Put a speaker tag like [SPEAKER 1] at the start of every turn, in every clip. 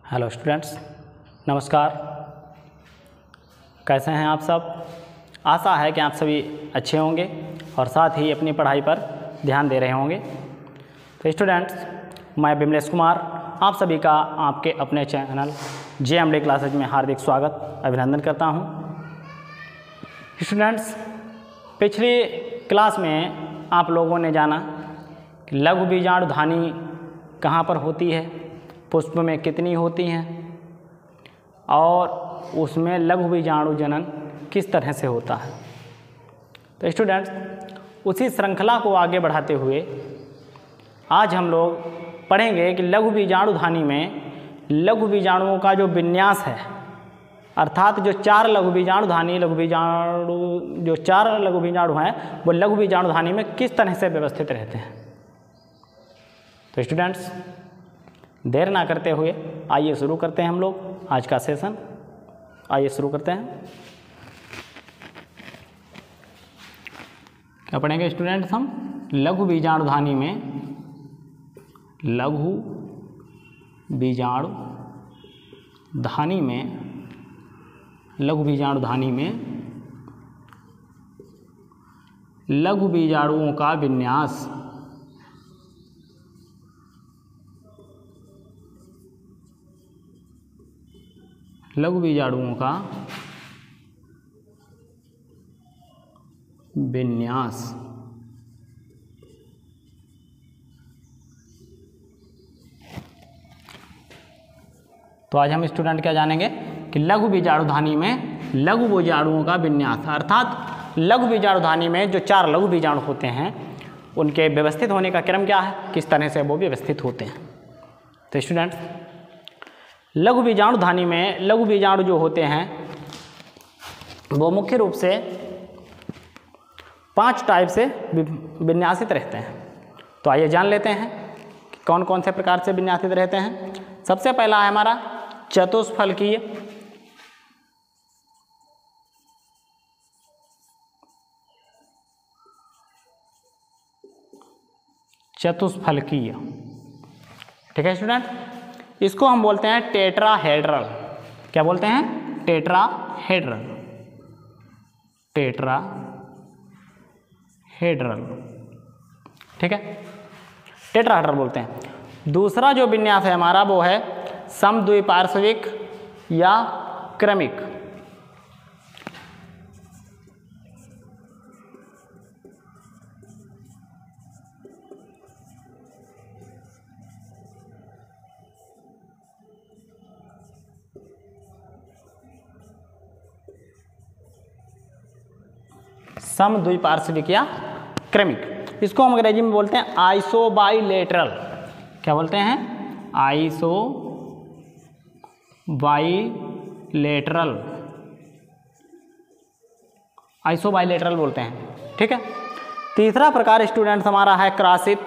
[SPEAKER 1] Hello students, नमस्कार। कैसे हैं आप सब? आशा है कि आप सभी अच्छे होंगे और साथ ही अपनी पढ़ाई पर ध्यान दे रहे होंगे। तो स्टूडेंट्स, मैं विमलेश कुमार आप सभी का आपके अपने चैनल JMD क्लासेज में हार्दिक स्वागत अभिनंदन करता हूं। स्टूडेंट्स, पिछली क्लास में आप लोगों ने जाना कि लघु बीजाणु धानी कहाँ पर होती है, पुष्प में कितनी होती हैं और उसमें लघु बीजाणु जनन किस तरह से होता है। तो स्टूडेंट्स, उसी श्रृंखला को आगे बढ़ाते हुए आज हम लोग पढ़ेंगे कि लघु बीजाणु धानी में लघु बीजाणुओं का जो विन्यास है, अर्थात जो चार लघु बीजाणु हैं वो लघु बीजाणु धानी में किस तरह से व्यवस्थित रहते हैं। तो स्टूडेंट्स, देर ना करते हुए आइए शुरू करते हैं हम लोग आज का सेशन। आइए शुरू करते हैं। क्या पढ़ेंगे स्टूडेंट्स हम? लघु बीजाणु धानी में लघु बीजाणु धानी में लघु बीजाणुओं का विन्यास। लघु बीजाणुओं का विन्यास। तो आज हम स्टूडेंट क्या जानेंगे कि लघु बीजाणु धानी में लघु बीजाणुओं का विन्यास, अर्थात लघु बीजाणु धानी में जो चार लघु बीजाणु होते हैं उनके व्यवस्थित होने का क्रम क्या है, किस तरह से वो व्यवस्थित होते हैं। तो स्टूडेंट्स, लघु बीजाणु धानी में लघु बीजाणु जो होते हैं वो मुख्य रूप से 5 टाइप से विन्यासित रहते हैं। तो आइए जान लेते हैं कि कौन कौन से प्रकार से विन्यासित रहते हैं। सबसे पहला है हमारा चतुष्फलकीय। चतुष्फलकीय, ठीक है स्टूडेंट। इसको हम बोलते हैं टेट्राहेड्रल। क्या बोलते हैं? टेट्राहेड्रल। टेट्राहेड्रल, ठीक है, टेट्राहेड्रल बोलते हैं। दूसरा जो विन्यास है हमारा वो है समद्विपार्श्विक या क्रमिक। समद्विपार्श्विक या क्रमिक, इसको हम अंग्रेजी में बोलते हैं आइसोबाइलेटरल। क्या बोलते हैं? आइसोबाइलेटरल। आइसोबाइलेटरल बोलते हैं, ठीक है। तीसरा प्रकार स्टूडेंट्स हमारा है क्रॉसित।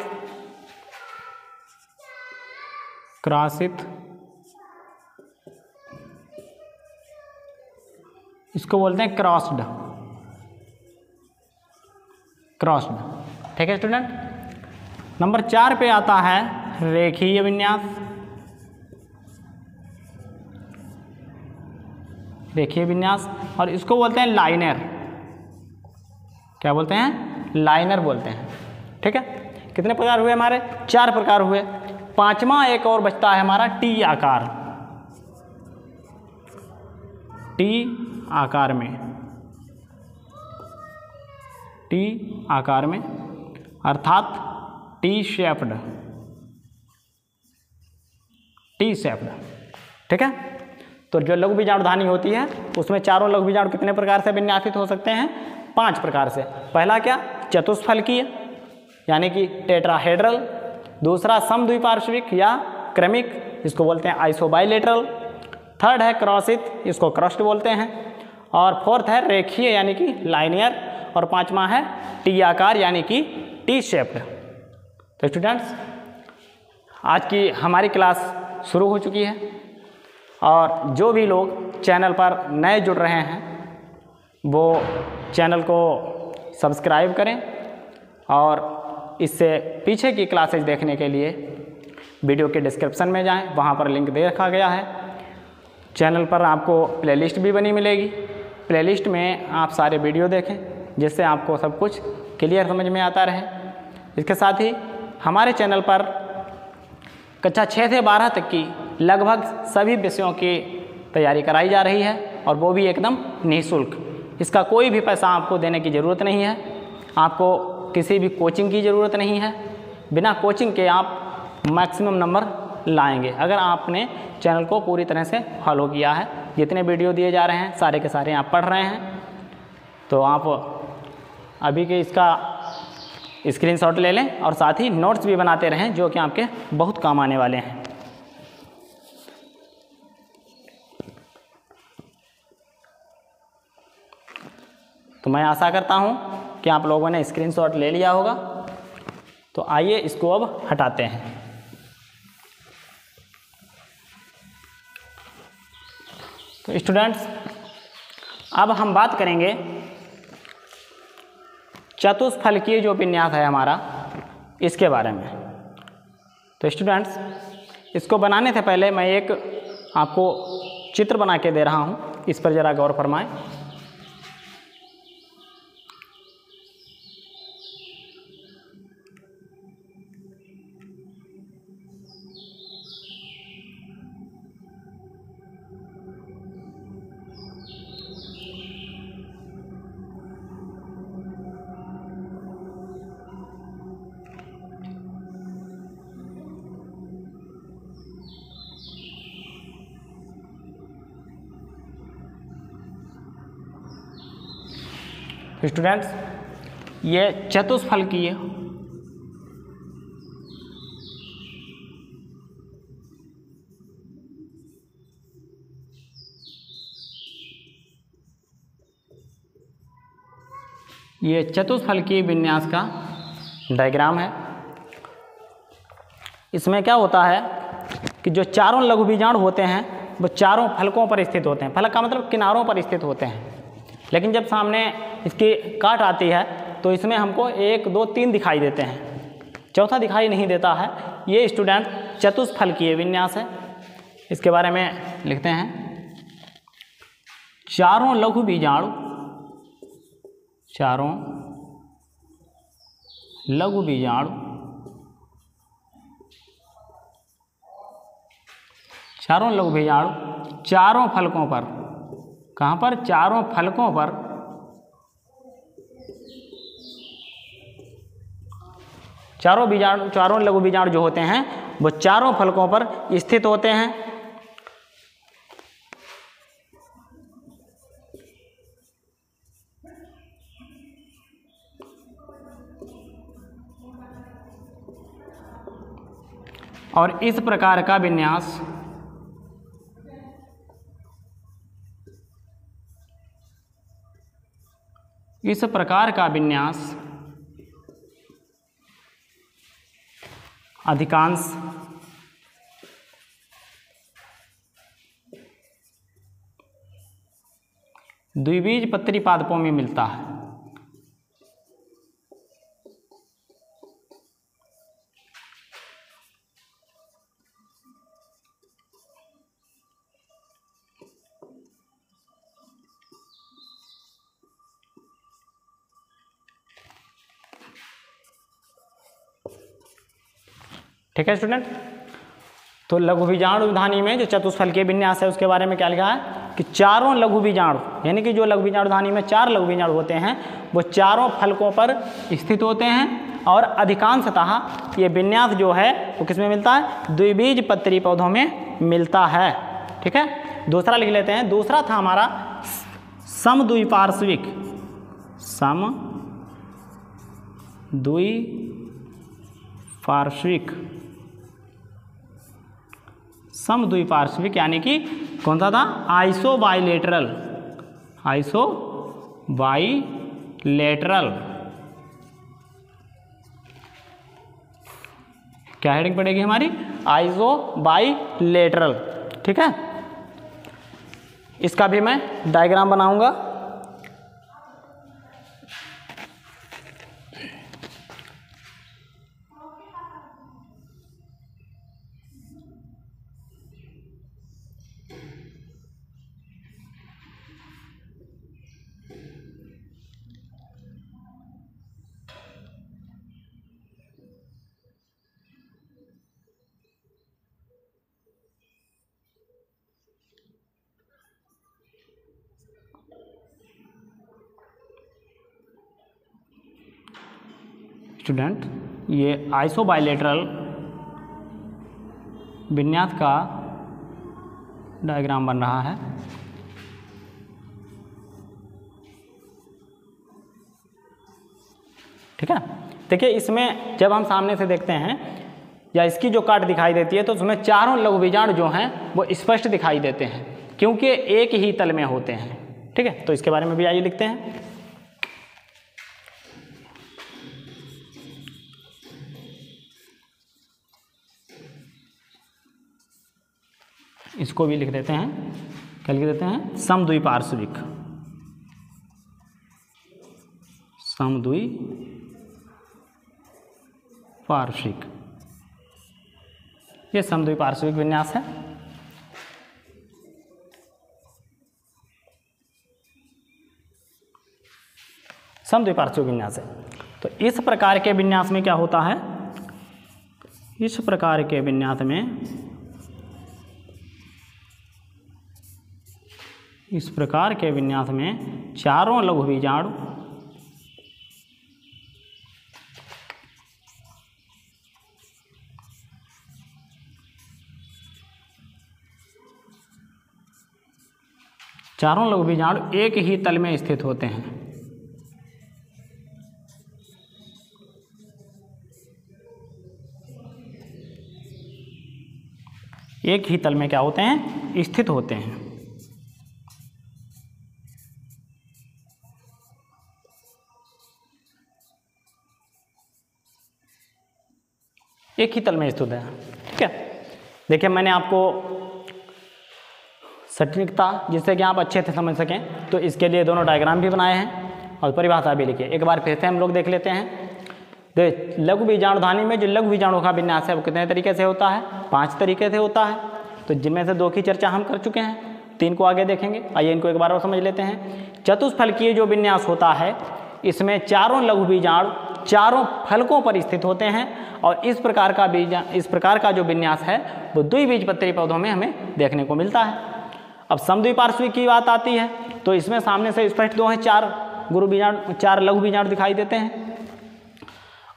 [SPEAKER 1] इसको बोलते हैं क्रॉस्ड, ठीक है स्टूडेंट। नंबर 4 पे आता है रेखीय विन्यास। रेखीय विन्यास, और इसको बोलते हैं लाइनर। क्या बोलते हैं? लाइनर बोलते हैं, ठीक है। कितने प्रकार हुए हमारे? 4 प्रकार हुए। 5वां एक और बचता है हमारा टी आकार। टी आकार में, अर्थात टी शेप्ड, ठीक है। तो जो लघु बीजाणु धानी होती है उसमें चारों लघु बीजाणु कितने प्रकार से विन्यासित हो सकते हैं? 5 प्रकार से। पहला क्या? चतुष्फलकीय यानी कि टेट्राहेड्रल। दूसरा समद्विपार्श्विक या क्रमिक, इसको बोलते हैं आइसोबाइलेटरल। थर्ड है क्रॉसित, इसको क्रस्ट बोलते हैं। और फोर्थ है रेखीय यानी कि लाइनियर। और 5वां है टी आकार यानी कि टी शेप्ड। तो स्टूडेंट्स, आज की हमारी क्लास शुरू हो चुकी है और जो भी लोग चैनल पर नए जुड़ रहे हैं वो चैनल को सब्सक्राइब करें और इससे पीछे की क्लासेज देखने के लिए वीडियो के डिस्क्रिप्शन में जाएं, वहाँ पर लिंक दे रखा गया है। चैनल पर आपको प्लेलिस्ट भी बनी मिलेगी, प्लेलिस्ट में आप सारे वीडियो देखें जिससे आपको सब कुछ क्लियर समझ में आता रहे। इसके साथ ही हमारे चैनल पर कक्षा 6 से 12 तक की लगभग सभी विषयों की तैयारी कराई जा रही है और वो भी एकदम निःशुल्क। इसका कोई भी पैसा आपको देने की ज़रूरत नहीं है, आपको किसी भी कोचिंग की ज़रूरत नहीं है। बिना कोचिंग के आप मैक्सिमम नंबर लाएंगे अगर आपने चैनल को पूरी तरह से फॉलो किया है। जितने वीडियो दिए जा रहे हैं सारे के सारे आप पढ़ रहे हैं, तो आप अभी के इसका स्क्रीनशॉट ले लें और साथ ही नोट्स भी बनाते रहें जो कि आपके बहुत काम आने वाले हैं। तो मैं आशा करता हूँ कि आप लोगों ने स्क्रीनशॉट ले लिया होगा। तो आइए इसको अब हटाते हैं। तो स्टूडेंट्स, अब हम बात करेंगे चतुष्फलकीय जो विन्यास है हमारा, इसके बारे में। तो स्टूडेंट्स, इसको बनाने से पहले मैं एक आपको चित्र बना के दे रहा हूँ, इस पर ज़रा गौर फरमाएं। स्टूडेंट्स, ये चतुष्फलकीय विन्यास का डायग्राम है। इसमें क्या होता है कि जो चारों लघु बीजाणु होते हैं वो चारों फलकों पर स्थित होते हैं। फलक का मतलब किनारों पर स्थित होते हैं, लेकिन जब सामने इसकी काट आती है तो इसमें हमको 1, 2, 3 दिखाई देते हैं, चौथा दिखाई नहीं देता है। ये स्टूडेंट चतुष्फलकीय विन्यास है। इसके बारे में लिखते हैं, चारों लघु बीजाणु चारों फलकों पर, कहाँ पर? चारों फलकों पर चारों लघु बीजाणु जो होते हैं वो चारों फलकों पर स्थित होते हैं। और इस प्रकार का विन्यास अधिकांश द्विबीजपत्री पादपों में मिलता है। ठीक है स्टूडेंट, तो लघु बीजाणु धानी में जो चतुष्फलकीय विन्यास है उसके बारे में क्या लिखा है कि चारों लघु बीजाणु, यानी कि जो लघु बीजाणु धानी में 4 लघु बीजाणु होते हैं वो चारों फलकों पर स्थित होते हैं और अधिकांशतः ये विन्यास जो है वो किसमें मिलता है? द्विबीजपत्री पौधों में मिलता है। ठीक है, दूसरा लिख लेते हैं। दूसरा था हमारा समद्विपार्श्विक समद्विपार्श्विक, यानी कि कौन सा था? आइसोबाइलेटरल। क्या हेडिंग पड़ेगी हमारी? आइसोबाइलेटरल। ठीक है, इसका भी मैं डायग्राम बनाऊंगा। स्टूडेंट, ये आइसोबाइलेटरल विन्यास का डायग्राम बन रहा है। ठीक है, देखिए इसमें जब हम सामने से देखते हैं या इसकी जो काट दिखाई देती है तो उसमें चारों लघु बीजाणु जो हैं वो स्पष्ट दिखाई देते हैं क्योंकि एक ही तल में होते हैं। ठीक है, तो इसके बारे में भी आइए लिखते हैं। इसको भी लिख देते हैं, क्या लिख देते हैं? समद्विपार्श्विक, समद्विपार्श्विक, ये समद्विपार्श्विक विन्यास है। समद्विपार्श्विक विन्यास है। तो इस प्रकार के विन्यास में क्या होता है? इस प्रकार के विन्यास में, इस प्रकार के विन्यास में चारों लघु बीजाणु एक ही तल में स्थित होते हैं। एक ही तल में क्या होते हैं? स्थित होते हैं। एक ही तल में स्थित है। ठीक है, देखिए मैंने आपको सटीकता जिससे कि आप अच्छे से समझ सकें तो इसके लिए दोनों डायग्राम भी बनाए हैं और परिभाषा भी लिखी है। एक बार फिर से हम लोग देख लेते हैं। लघु बीजाणुधानी में जो लघु बीजाणु का विन्यास है वो कितने तरीके से होता है? 5 तरीके से होता है। तो जिनमें से 2 की चर्चा हम कर चुके हैं, 3 को आगे देखेंगे। आइए इनको एक बार और समझ लेते हैं। चतुष्फलकीय जो विन्यास होता है इसमें चारों लघु बीजाणु चारों फलकों पर स्थित होते हैं और इस प्रकार का जो विन्यास है वो द्विबीजपत्री पौधों में हमें देखने को मिलता है। अब समद्विपार्श्विक की बात आती है तो इसमें सामने से स्पष्ट 2 हैं, 4 लघु बीजाणु दिखाई देते हैं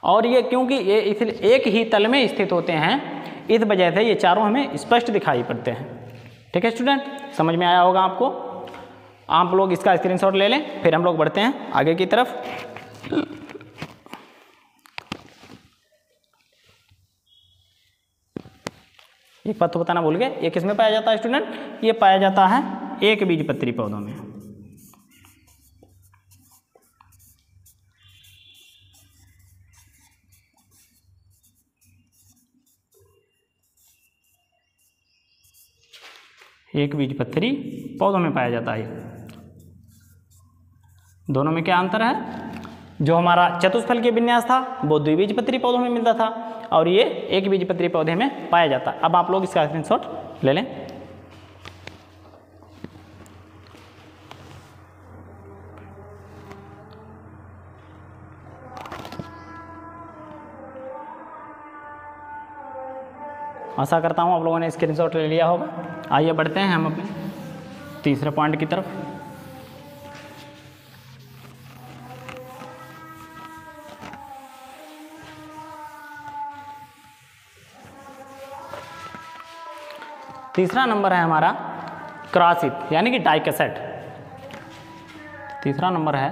[SPEAKER 1] और ये क्योंकि ये इसलिए एक ही तल में स्थित होते हैं इस वजह से ये चारों हमें स्पष्ट दिखाई पड़ते हैं। ठीक है स्टूडेंट, समझ में आया होगा आपको। आप लोग इसका स्क्रीनशॉट ले लें, फिर हम लोग बढ़ते हैं आगे की तरफ। एक बात तो बताना भूल गए, ये किसमें पाया जाता है स्टूडेंट? ये पाया जाता है एक बीजपत्री पौधों में। एक बीजपत्री पौधों में पाया जाता है। दोनों में क्या अंतर है? जो हमारा चतुष्फल के विन्यास था वो द्विबीजपत्री पौधों में मिलता था और ये एक बीजपत्री पौधे में पाया जाता है। अब आप लोग इसका स्क्रीनशॉट ले लें। आशा करता हूँ आप लोगों ने स्क्रीनशॉट ले लिया होगा। आइए बढ़ते हैं हम अपने तीसरे पॉइंट की तरफ। तीसरा नंबर है हमारा क्रॉसित यानी कि डाइकैसेट। तीसरा नंबर है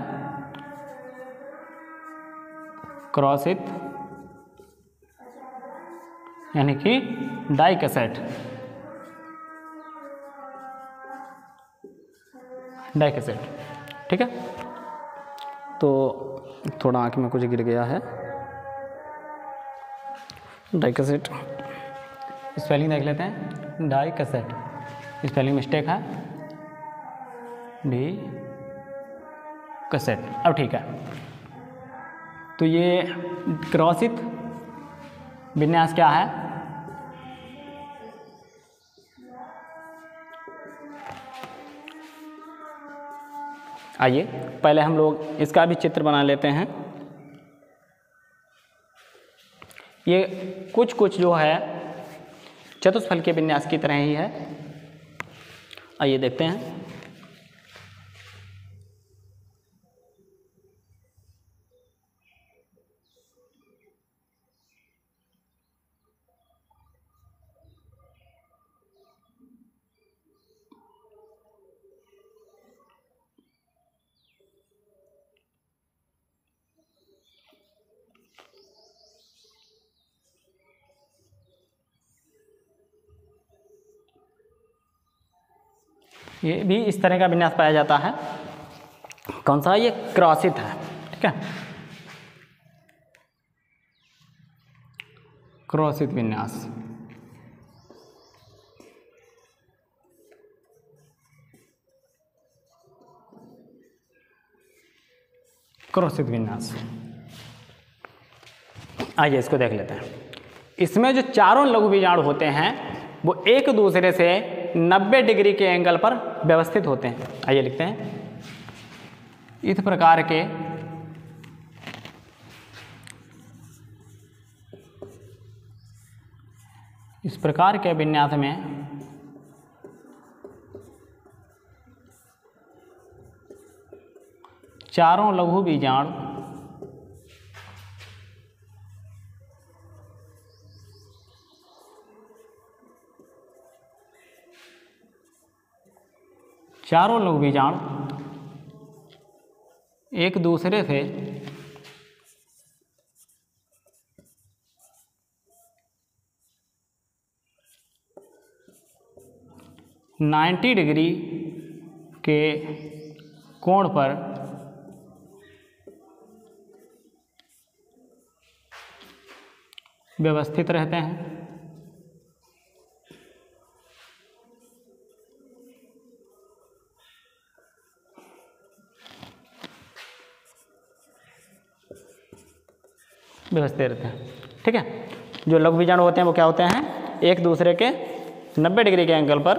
[SPEAKER 1] क्रॉसित यानी कि डाइकैसेट। डाइकैसेट, ठीक है। तो थोड़ा आँख में कुछ गिर गया है। डाइकैसेट स्पेलिंग देख लेते हैं। डाइकैसेट स्पेलिंग मिस्टेक है, डी कैसेट। अब ठीक है, तो ये क्रॉसित विन्यास क्या है? आइए पहले हम लोग इसका भी चित्र बना लेते हैं। ये कुछ जो है चतुष्फल के विन्यास की तरह ही है। आइए देखते हैं। ये भी इस तरह का विन्यास पाया जाता है। कौन सा? ये क्रॉसित है, ठीक है, क्रॉसित विन्यास। क्रॉसित विन्यास, आइए इसको देख लेते हैं। इसमें जो चारों लघु बीजाणु होते हैं वो एक दूसरे से 90 डिग्री के एंगल पर व्यवस्थित होते हैं। आइए लिखते हैं, इस प्रकार के विन्यास में चारों लघु बीजाणु एक दूसरे से 90 डिग्री के कोण पर व्यवस्थित रहते हैं। ठीक है, जो लघु बीजाणु होते हैं वो क्या होते हैं? एक दूसरे के 90 डिग्री के एंगल पर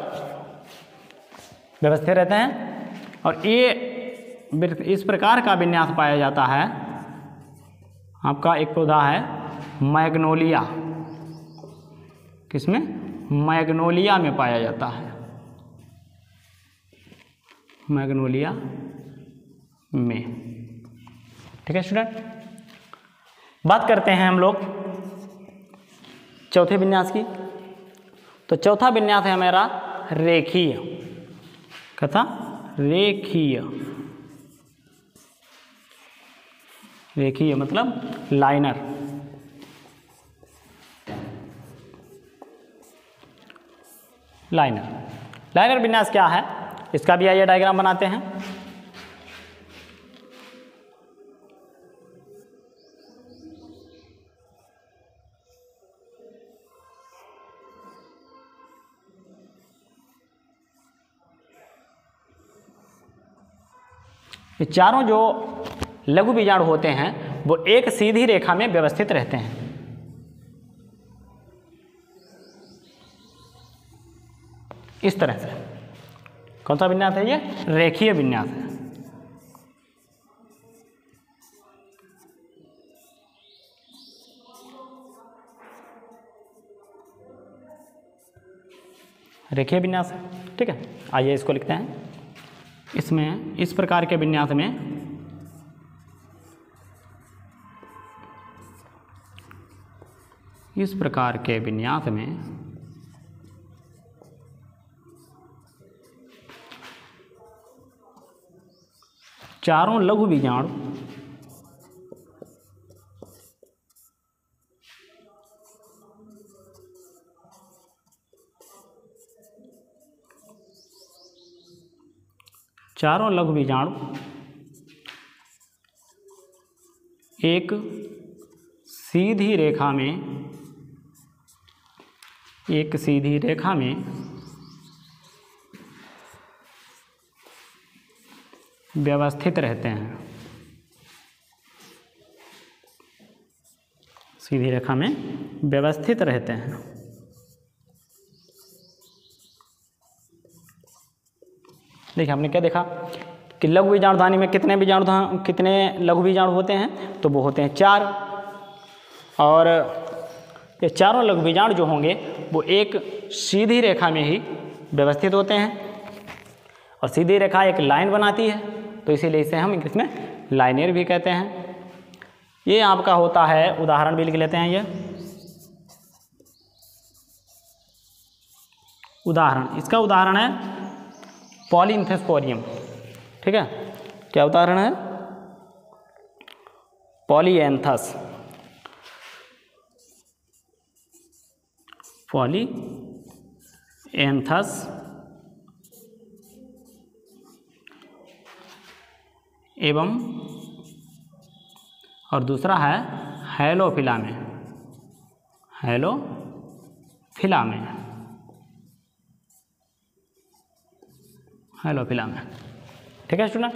[SPEAKER 1] व्यवस्थित रहते हैं और ये इस प्रकार का विन्यास पाया जाता है। आपका एक पौधा है मैग्नोलिया, किसमें? मैग्नोलिया में पाया जाता है, मैग्नोलिया में। ठीक है स्टूडेंट, बात करते हैं हम लोग चौथे विन्यास की। तो चौथा विन्यास है हमारा रेखीय। कैसा? रेखीय। रेखीय मतलब लाइनर। लाइनर विन्यास क्या है? इसका भी आइए डायग्राम बनाते हैं। ये चारों जो लघु बीजाणु होते हैं वो एक सीधी रेखा में व्यवस्थित रहते हैं। इस तरह से। कौन सा विन्यास है ये? रेखीय विन्यास है। रेखीय विन्यास है, ठीक है। आइए इसको लिखते हैं। इसमें इस प्रकार के विन्यास में चारों लघु बीजाणु एक सीधी रेखा में व्यवस्थित रहते हैं। सीधी रेखा में व्यवस्थित रहते हैं। देखिए हमने क्या देखा कि लघु बीजाणुधानी में कितने लघु बीजाणु होते हैं? तो वो होते हैं 4। और ये चारों लघु बीजाणु जो होंगे वो एक सीधी रेखा में ही व्यवस्थित होते हैं और सीधी रेखा एक लाइन बनाती है, तो इसीलिए इसे हम इंग्लिश में लाइनर भी कहते हैं। ये आपका होता है, उदाहरण भी लिख लेते हैं। ये उदाहरण, इसका उदाहरण है पॉलीएंथोस्पोरियम। ठीक है, क्या उदाहरण है? पॉलीएंथस एवं और दूसरा है हैलोफिलामें, हैलोफिलामें, हैलोफिलामें। ठीक है स्टूडेंट,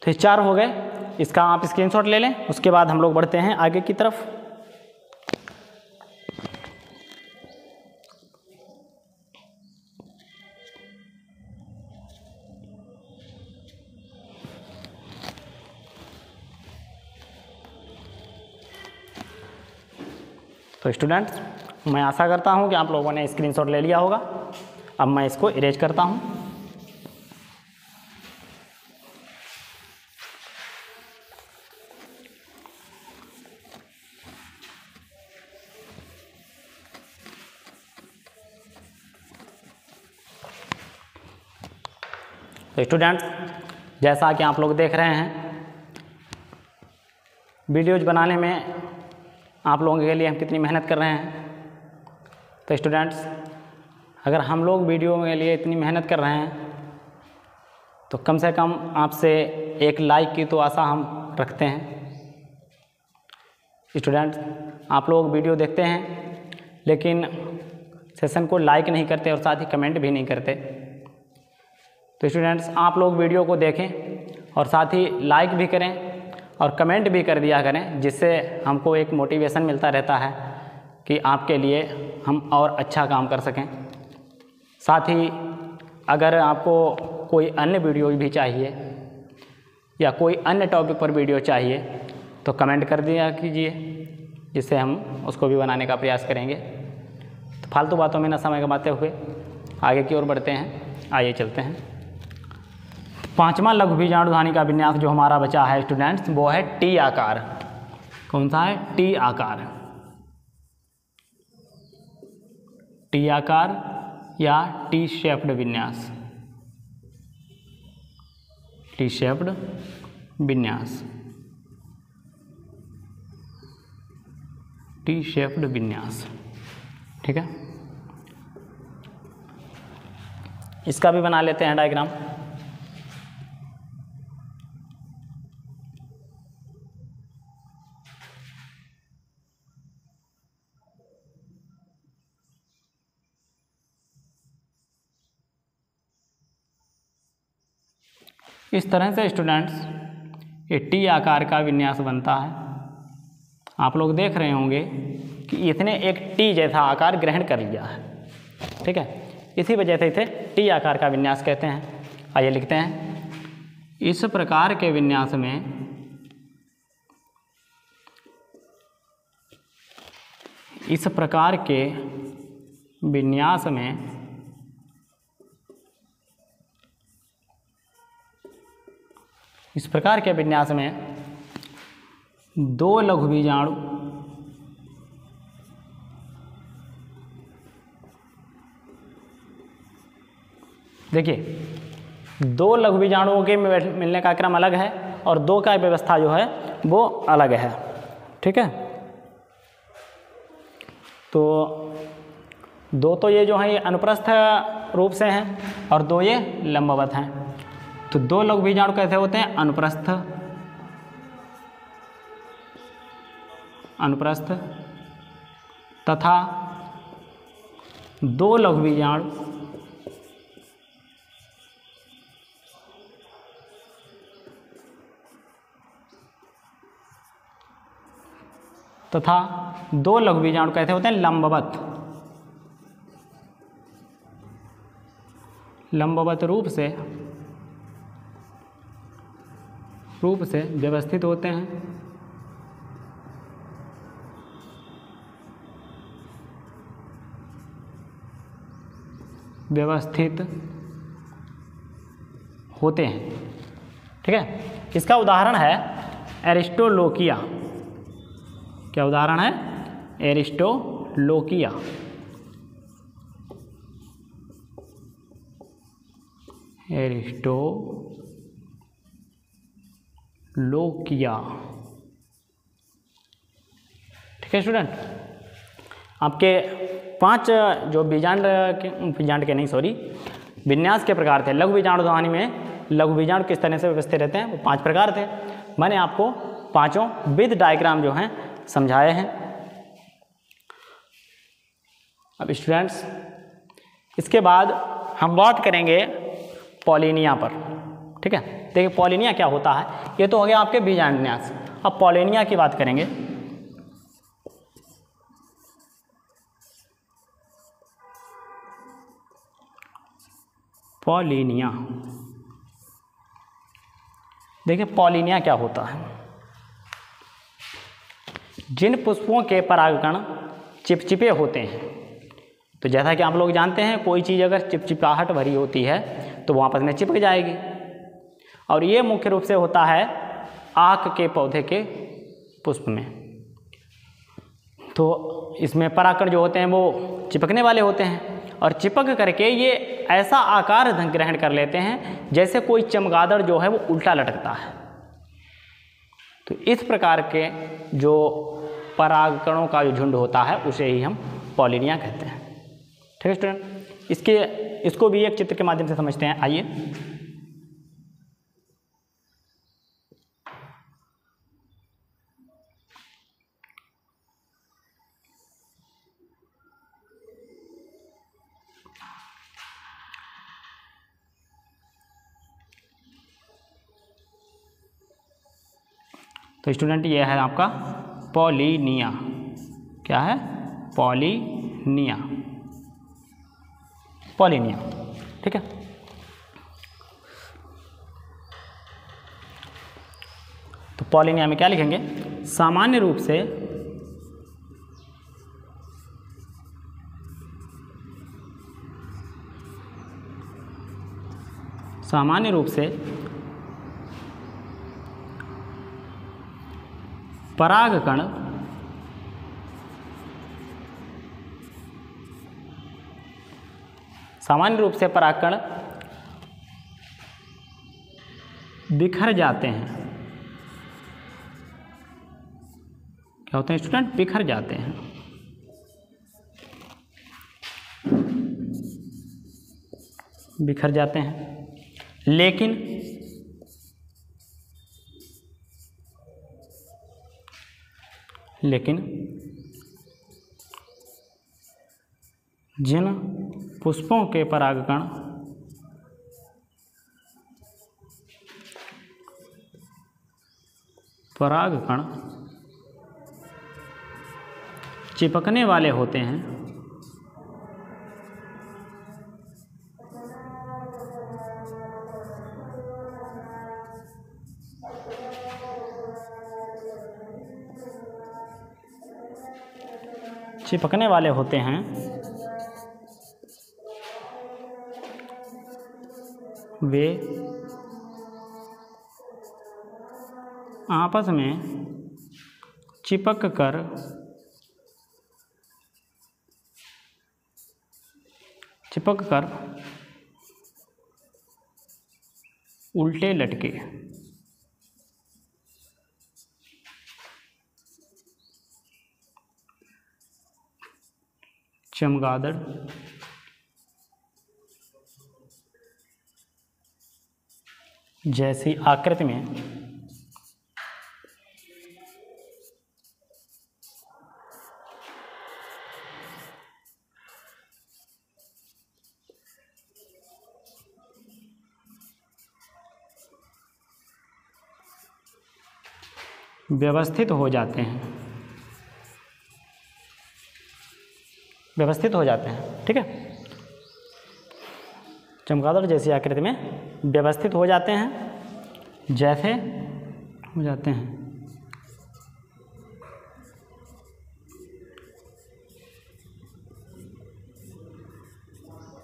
[SPEAKER 1] तो ये 4 हो गए। इसका आप स्क्रीनशॉट ले लें। उसके बाद हम लोग बढ़ते हैं आगे की तरफ। तो स्टूडेंट्स, मैं आशा करता हूं कि आप लोगों ने स्क्रीनशॉट ले लिया होगा। अब मैं इसको इरेज करता हूं। तो स्टूडेंट्स, जैसा कि आप लोग देख रहे हैं, वीडियोज बनाने में आप लोगों के लिए हम कितनी मेहनत कर रहे हैं। तो स्टूडेंट्स, अगर हम लोग वीडियो के लिए इतनी मेहनत कर रहे हैं तो कम से कम आपसे एक लाइक की तो आशा हम रखते हैं। स्टूडेंट्स, आप लोग वीडियो देखते हैं लेकिन सेशन को लाइक नहीं करते और साथ ही कमेंट भी नहीं करते। तो स्टूडेंट्स, आप लोग वीडियो को देखें और साथ ही लाइक भी करें और कमेंट भी कर दिया करें, जिससे हमको एक मोटिवेशन मिलता रहता है कि आपके लिए हम और अच्छा काम कर सकें। साथ ही अगर आपको कोई अन्य वीडियो भी चाहिए या कोई अन्य टॉपिक पर वीडियो चाहिए तो कमेंट कर दिया कीजिए, जिससे हम उसको भी बनाने का प्रयास करेंगे। तो फालतू बातों में न समय गंवाते हुए आगे की ओर बढ़ते हैं। आइए चलते हैं। 5वां लघु बीजाणुधानी का विन्यास जो हमारा बचा है स्टूडेंट्स, वो है टी आकार। कौन सा है? टी आकार। टी आकार या टी शेप्ड विन्यास, टी शेप्ड विन्यास, टी शेप्ड विन्यास। ठीक है, इसका भी बना लेते हैं डायग्राम। इस तरह से स्टूडेंट्स ये टी आकार का विन्यास बनता है। आप लोग देख रहे होंगे कि इसने एक टी जैसा आकार ग्रहण कर लिया है। ठीक है, इसी वजह से इसे टी आकार का विन्यास कहते हैं। आइए लिखते हैं, इस प्रकार के विन्यास में, इस प्रकार के विन्यास में इस प्रकार के विन्यास में 2 लघु बीजाणु देखिए, 2 लघु बीजाणुओं के मिलने का क्रम अलग है और 2 का व्यवस्था जो है वो अलग है। ठीक है, तो 2 तो ये जो है ये अनुप्रस्थ रूप से हैं और 2 ये लंबवत हैं। तो 2 लघु बीजाणु कैसे होते हैं? अनुप्रस्थ, अनुप्रस्थ तथा 2 लघु बीजाणु तथा 2 लघु बीजाणु कैसे होते हैं? लंबवत, लंबवत रूप से व्यवस्थित होते हैं। व्यवस्थित होते हैं। ठीक है, इसका उदाहरण है एरिस्टोलोकिया। क्या उदाहरण है? एरिस्टोलोकिया। एरिस्टोलोकिया। ठीक है स्टूडेंट, आपके 5 जो विन्यास के प्रकार थे लघु बीजाणुधानी में, लघु बीजाणु किस तरह से व्यवस्थित रहते हैं, वो 5 प्रकार थे। मैंने आपको पांचों विद डायग्राम जो हैं समझाए हैं। अब स्टूडेंट्स इसके बाद हम बात करेंगे पॉलिनिया पर, ठीक है। देखिए पॉलिनिया क्या होता है, ये तो हो गया आपके बीजांडन्यास। अब पॉलिनिया की बात करेंगे। पॉलिनिया, देखिए पॉलिनिया क्या होता है। जिन पुष्पों के परागकण चिपचिपे होते हैं, तो जैसा कि आप लोग जानते हैं कोई चीज़ अगर चिपचिपाहट भरी होती है तो वो आपस में चिपक जाएगी, और ये मुख्य रूप से होता है आक के पौधे के पुष्प में। तो इसमें परागकण जो होते हैं वो चिपकने वाले होते हैं, और चिपक करके ये ऐसा आकार ग्रहण कर लेते हैं जैसे कोई चमगादड़ जो है वो उल्टा लटकता है। तो इस प्रकार के जो परागकणों का जो झुंड होता है उसे ही हम पॉलिनिया कहते हैं, ठीक है स्टूडेंट। इसको भी एक चित्र के माध्यम से समझते हैं, आइए। तो स्टूडेंट ये है आपका पॉलिनिया, क्या है, पॉलिनिया, पॉलिनिया, ठीक है। तो पॉलिनिया में क्या लिखेंगे, सामान्य रूप से परागकण बिखर जाते हैं। क्या होते हैं स्टूडेंट, बिखर जाते हैं। बिखर जाते हैं, लेकिन जिन पुष्पों के परागकण चिपकने वाले होते हैं, वे आपस में चिपक कर उल्टे लटके। चमगादड़ जैसी आकृति में व्यवस्थित हो जाते हैं, ठीक है। चमगादड़ जैसी आकृति में व्यवस्थित हो जाते हैं, जैसे हो जाते हैं।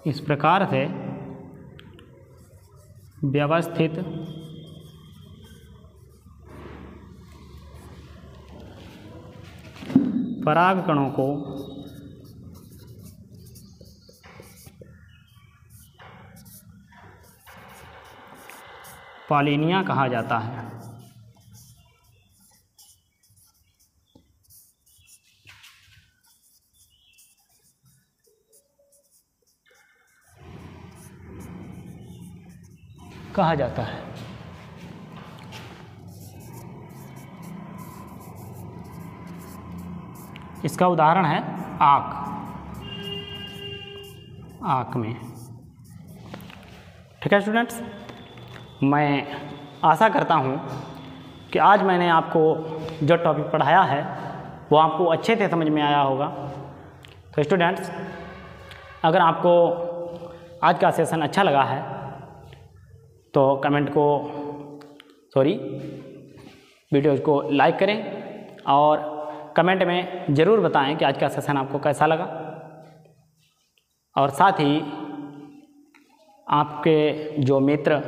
[SPEAKER 1] इस प्रकार से व्यवस्थित परागकणों को पॉलिनिया कहा जाता है। कहा जाता है। इसका उदाहरण है आँख, आँख में। ठीक है स्टूडेंट्स, मैं आशा करता हूँ कि आज मैंने आपको जो टॉपिक पढ़ाया है वो आपको अच्छे से समझ में आया होगा। तो स्टूडेंट्स, अगर आपको आज का सेशन अच्छा लगा है तो वीडियोज़ को लाइक करें और कमेंट में ज़रूर बताएं कि आज का सेशन आपको कैसा लगा। और साथ ही आपके जो मित्र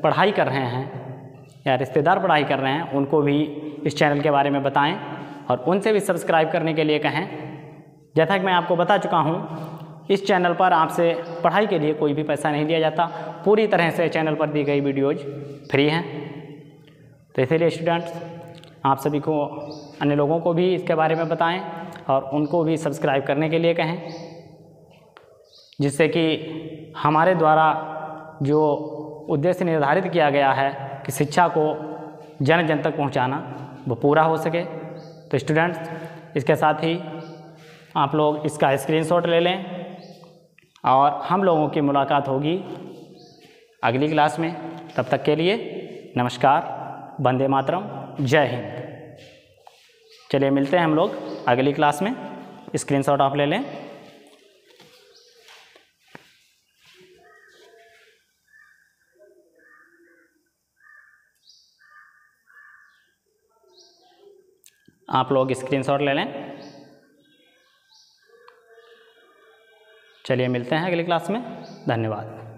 [SPEAKER 1] पढ़ाई कर रहे हैं या रिश्तेदार पढ़ाई कर रहे हैं उनको भी इस चैनल के बारे में बताएं और उनसे भी सब्सक्राइब करने के लिए कहें। जैसा कि मैं आपको बता चुका हूँ, इस चैनल पर आपसे पढ़ाई के लिए कोई भी पैसा नहीं लिया जाता, पूरी तरह से चैनल पर दी गई वीडियोज़ फ्री हैं। तो इसीलिए स्टूडेंट्स, आप सभी को, अन्य लोगों को भी इसके बारे में बताएं और उनको भी सब्सक्राइब करने के लिए कहें, जिससे कि हमारे द्वारा जो उद्देश्य निर्धारित किया गया है कि शिक्षा को जन जन तक पहुंचाना, वो पूरा हो सके। तो स्टूडेंट्स, इसके साथ ही आप लोग इसका स्क्रीनशॉट ले लें और हम लोगों की मुलाकात होगी अगली क्लास में। तब तक के लिए नमस्कार, वंदे मातरम, जय हिंद। चलिए मिलते हैं हम लोग अगली क्लास में। स्क्रीनशॉट आप ले लें। आप लोग स्क्रीनशॉट ले लें। चलिए मिलते हैं अगली क्लास में। धन्यवाद।